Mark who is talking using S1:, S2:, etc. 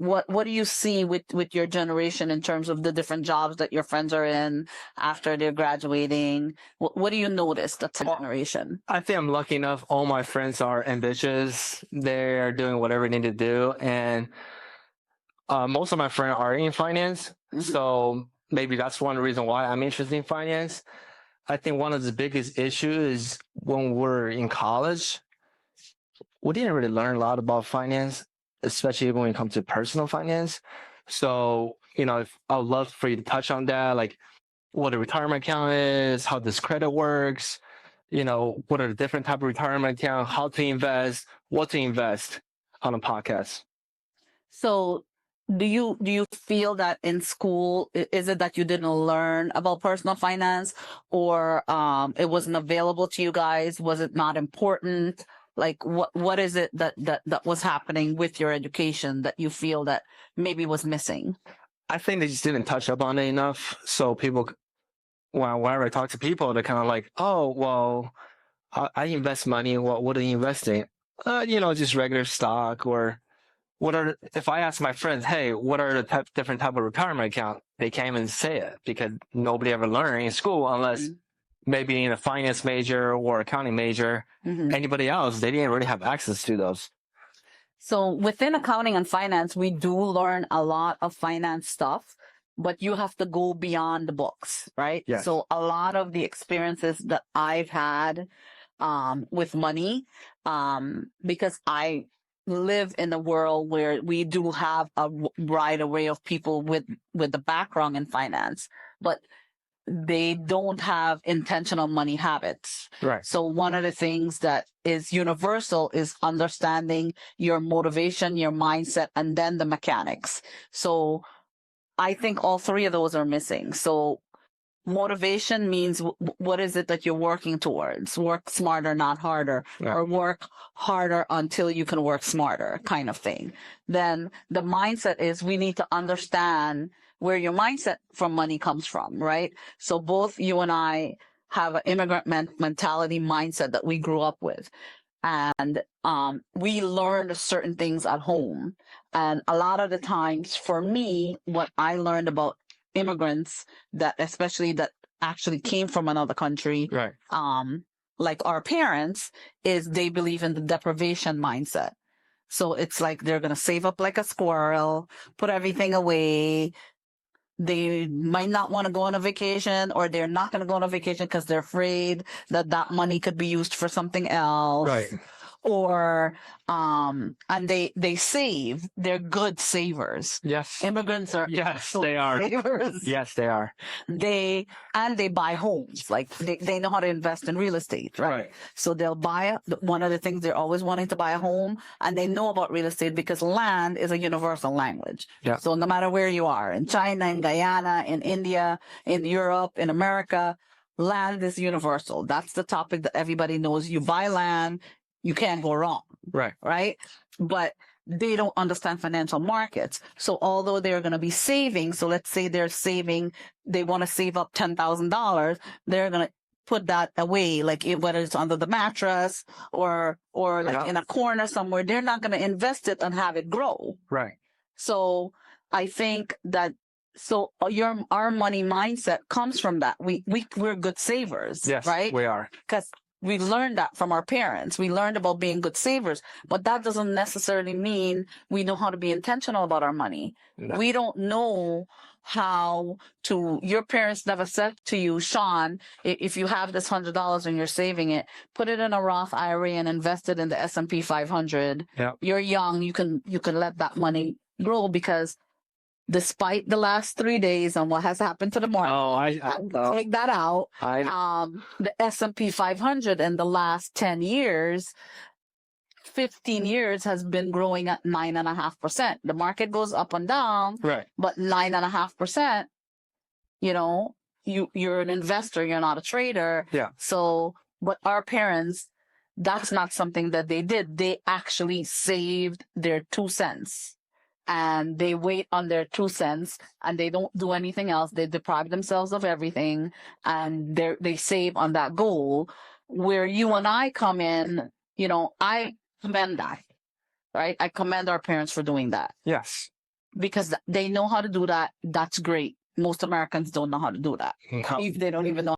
S1: what do you see with your generation in terms of the different jobs that your friends are in after they're graduating? What do you notice that's a generation?
S2: I think I'm lucky enough. All my friends are ambitious. They're doing whatever they need to do. And most of my friends are in finance. So maybe that's one reason why I'm interested in finance. I think one of the biggest issues is when we're in college, we didn't really learn a lot about finance, especially when it comes to personal finance. So, if I would love for you to touch on that, like what a retirement account is, how this credit works, what are the different type of retirement account, how to invest, what to invest on a podcast.
S1: So do you feel that in school, is it that you didn't learn about personal finance, or it wasn't available to you guys? Was it not important? Like what is it that was happening with your education that you feel that maybe was missing?
S2: I think they just didn't touch up on it enough. So people, whenever I talk to people, they're kind of like, oh, well, I invest money. What are you investing? Just regular stock, or if I ask my friends, hey, what are the different type of retirement account? They can't even say it because nobody ever learned in school unless maybe in a finance major or accounting major. Anybody else, they didn't really have access to those.
S1: So within accounting and finance, we do learn a lot of finance stuff, but you have to go beyond the books, right?
S2: Yes.
S1: So a lot of the experiences that I've had with money, because I live in a world where we do have a wide array of people with the background in finance, but they don't have intentional money habits.
S2: Right.
S1: So one of the things that is universal is understanding your motivation, your mindset, and then the mechanics. So I think all three of those are missing. So motivation means what is it that you're working towards? Work smarter, not harder, or work harder until you can work smarter, kind of thing. Then the mindset is we need to understand where your mindset from money comes from, right? So both you and I have an immigrant mentality mindset that we grew up with. And we learned certain things at home. And a lot of the times for me, what I learned about immigrants that actually came from another country,
S2: right,
S1: like our parents, is they believe in the deprivation mindset. So it's like they're going to save up like a squirrel, put everything away. They might not want to go on a vacation, or they're not going to go on a vacation because they're afraid that money could be used for something else.
S2: right.
S1: Or, and they save. They're good savers.
S2: Yes.
S1: Immigrants are.
S2: Yes, they are.
S1: Savers.
S2: Yes, they are.
S1: They buy homes. Like they know how to invest in real estate, right?
S2: Right.
S1: So they'll buy one of the things they're always wanting to buy a home, and they know about real estate because land is a universal language.
S2: Yeah.
S1: So no matter where you are, in China, in Guyana, in India, in Europe, in America, land is universal. That's the topic that everybody knows. You buy land, you can't go wrong.
S2: Right.
S1: Right. But they don't understand financial markets. So although they're going to be saving, so let's say they want to save up $10,000, they're going to put that away, like whether it's under the mattress or like in a corner somewhere. They're not going to invest it and have it grow.
S2: Right.
S1: So I think that our money mindset comes from that. We're good savers.
S2: Yes,
S1: right?
S2: We are.
S1: Because we learned that from our parents. We learned about being good savers, but that doesn't necessarily mean we know how to be intentional about our money.
S2: No.
S1: We don't know your parents never said to you, Sean, if you have this $100 and you're saving it, put it in a Roth IRA and invest it in the S&P 500.
S2: Yeah.
S1: You're young. You can let that money grow, because despite the last 3 days and what has happened to the market, take that out. The S&P 500 in the last 10 years, 15 years has been growing at 9.5%. The market goes up and down,
S2: right? But
S1: 9.5%. You're an investor. You're not a trader.
S2: Yeah.
S1: So, but our parents, that's not something that they did. They actually saved their 2 cents. And they wait on their 2 cents, and they don't do anything else. They deprive themselves of everything, and they save on that goal. Where you and I come in, I commend that, right? I commend our parents for doing that.
S2: Yes.
S1: because they know how to do that. That's great. Most Americans don't know how to do that.
S2: No.
S1: They don't even know